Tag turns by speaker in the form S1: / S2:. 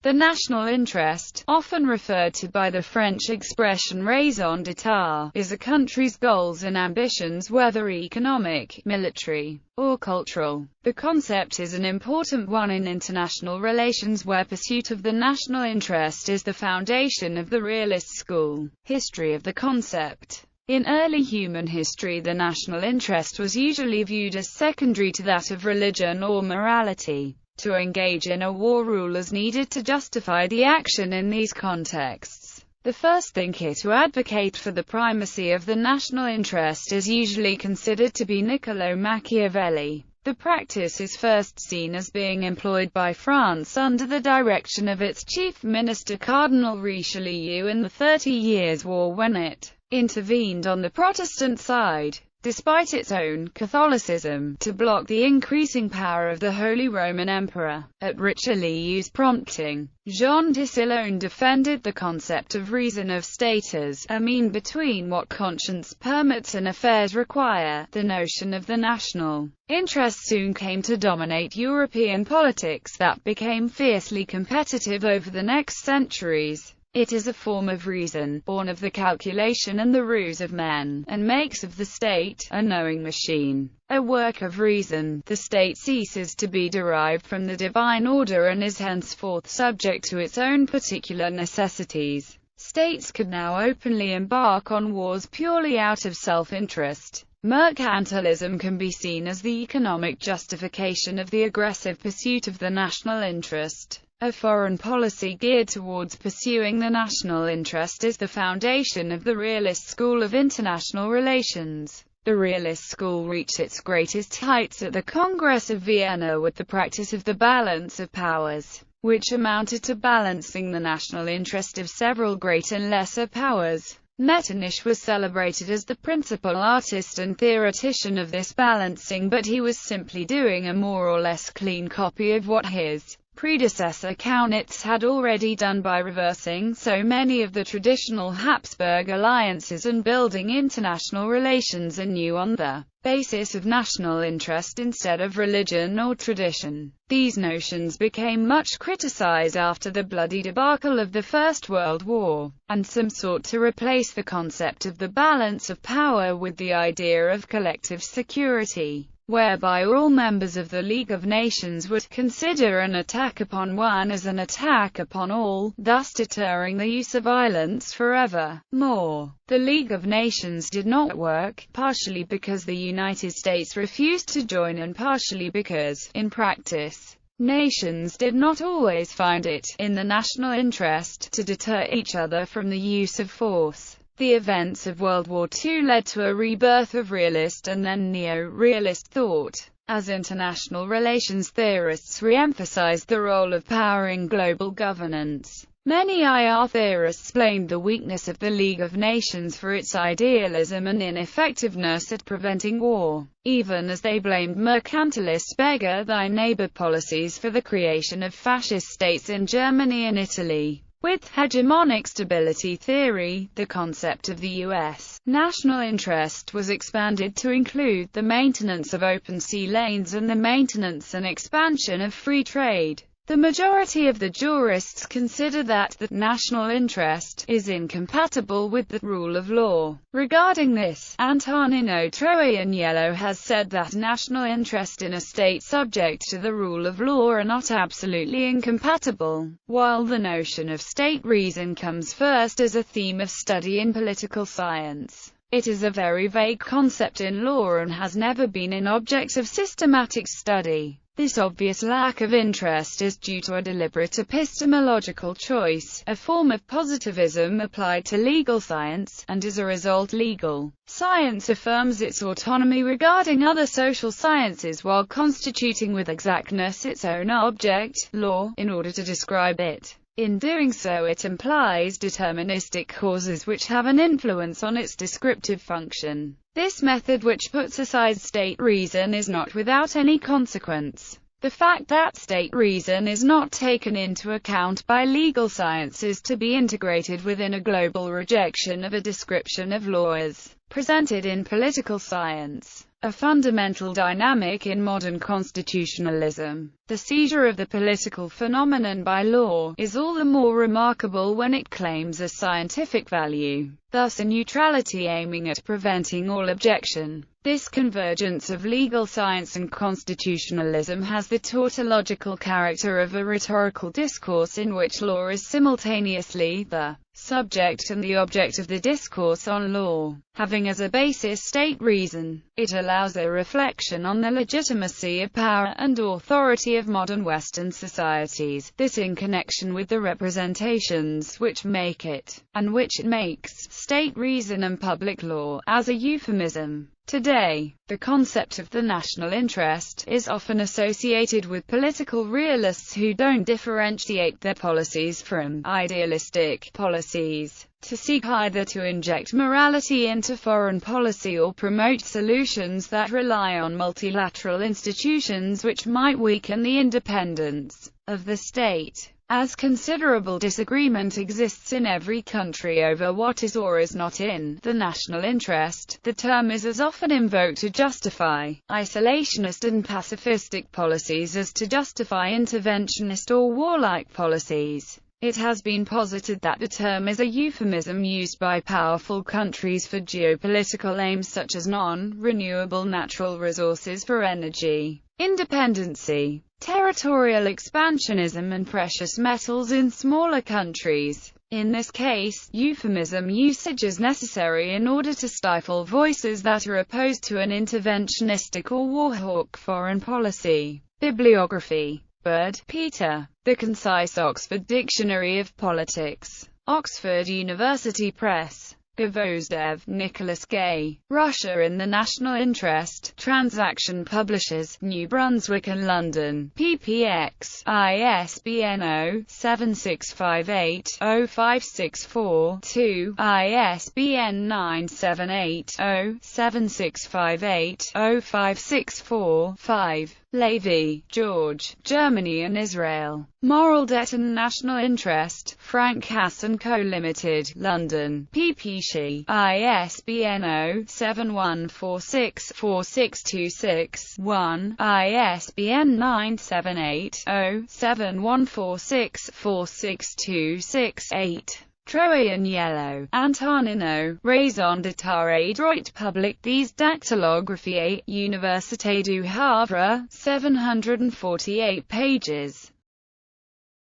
S1: The national interest, often referred to by the French expression raison d'etat, is a country's goals and ambitions, whether economic, military, or cultural. The concept is an important one in international relations, where pursuit of the national interest is the foundation of the realist school. History of the concept. In early human history, the national interest was usually viewed as secondary to that of religion or morality. To engage in a war, rulers needed to justify the action in these contexts. The first thinker to advocate for the primacy of the national interest is usually considered to be Niccolò Machiavelli. The practice is first seen as being employed by France under the direction of its chief minister Cardinal Richelieu in the 30 Years' War, when it intervened on the Protestant side, despite its own Catholicism, to block the increasing power of the Holy Roman Emperor. At Richelieu's prompting, Jean de Silone defended the concept of reason of state as a mean between what conscience permits and affairs require. The notion of the national interest soon came to dominate European politics that became fiercely competitive over the next centuries. It is a form of reason, born of the calculation and the ruse of men, and makes of the state a knowing machine. A work of reason, the state ceases to be derived from the divine order and is henceforth subject to its own particular necessities. States could now openly embark on wars purely out of self-interest. Mercantilism can be seen as the economic justification of the aggressive pursuit of the national interest. A foreign policy geared towards pursuing the national interest is the foundation of the realist school of international relations. The realist school reached its greatest heights at the Congress of Vienna with the practice of the balance of powers, which amounted to balancing the national interest of several great and lesser powers. Metternich was celebrated as the principal artist and theoretician of this balancing, but he was simply doing a more or less clean copy of what his predecessor Kaunitz had already done by reversing so many of the traditional Habsburg alliances and building international relations anew on the basis of national interest instead of religion or tradition. These notions became much criticized after the bloody debacle of the First World War, and some sought to replace the concept of the balance of power with the idea of collective security, whereby all members of the League of Nations would consider an attack upon one as an attack upon all, thus deterring the use of violence forever. More, the League of Nations did not work, partially because the United States refused to join and partially because, in practice, nations did not always find it in the national interest to deter each other from the use of force. The events of World War II led to a rebirth of realist and then neo-realist thought, as international relations theorists re-emphasized the role of power in global governance. Many IR theorists blamed the weakness of the League of Nations for its idealism and ineffectiveness at preventing war, even as they blamed mercantilist beggar-thy-neighbor policies for the creation of fascist states in Germany and Italy. With hegemonic stability theory, the concept of the U.S. national interest was expanded to include the maintenance of open sea lanes and the maintenance and expansion of free trade. The majority of the jurists consider that the national interest is incompatible with the rule of law. Regarding this, Antonino Troianiello has said that national interest in a state subject to the rule of law are not absolutely incompatible. While the notion of state reason comes first as a theme of study in political science, it is a very vague concept in law and has never been an object of systematic study. This obvious lack of interest is due to a deliberate epistemological choice, a form of positivism applied to legal science, and as a result legal science affirms its autonomy regarding other social sciences while constituting with exactness its own object, law, in order to describe it. In doing so, it implies deterministic causes which have an influence on its descriptive function. This method, which puts aside state reason, is not without any consequence. The fact that state reason is not taken into account by legal science is to be integrated within a global rejection of a description of law as presented in political science. A fundamental dynamic in modern constitutionalism. The seizure of the political phenomenon by law is all the more remarkable when it claims a scientific value, thus a neutrality aiming at preventing all objection. This convergence of legal science and constitutionalism has the tautological character of a rhetorical discourse in which law is simultaneously the subject and the object of the discourse on law. Having as a basis state reason, it allows a reflection on the legitimacy of power and authority of modern Western societies, this in connection with the representations which make it, and which it makes, state reason and public law, as a euphemism. Today, the concept of the national interest is often associated with political realists who don't differentiate their policies from idealistic policies, to seek either to inject morality into foreign policy or promote solutions that rely on multilateral institutions which might weaken the independence of the state. As considerable disagreement exists in every country over what is or is not in the national interest, the term is as often invoked to justify isolationist and pacifistic policies as to justify interventionist or warlike policies. It has been posited that the term is a euphemism used by powerful countries for geopolitical aims such as non-renewable natural resources for energy independency, territorial expansionism and precious metals in smaller countries. In this case, euphemism usage is necessary in order to stifle voices that are opposed to an interventionistic or warhawk foreign policy. Bibliography. Bird, Peter. The Concise Oxford Dictionary of Politics. Oxford University Press. Gvozdev, Nicholas Gay. Russia in the National Interest. Transaction Publishers, New Brunswick and London. PPX. ISBN 0-7658-0564-2. ISBN 978-0-7658-0564-5. Levy, George. Germany and Israel. Moral Debt and National Interest. Frank Hass & Co. Limited, London. pp. ISBN 0-7146-4626-1. ISBN 978-0-7146-4626-8. Troyan Yellow, Antonino, Raison d'etat et droit public des dactylographies, Université du Havre, 748 pages.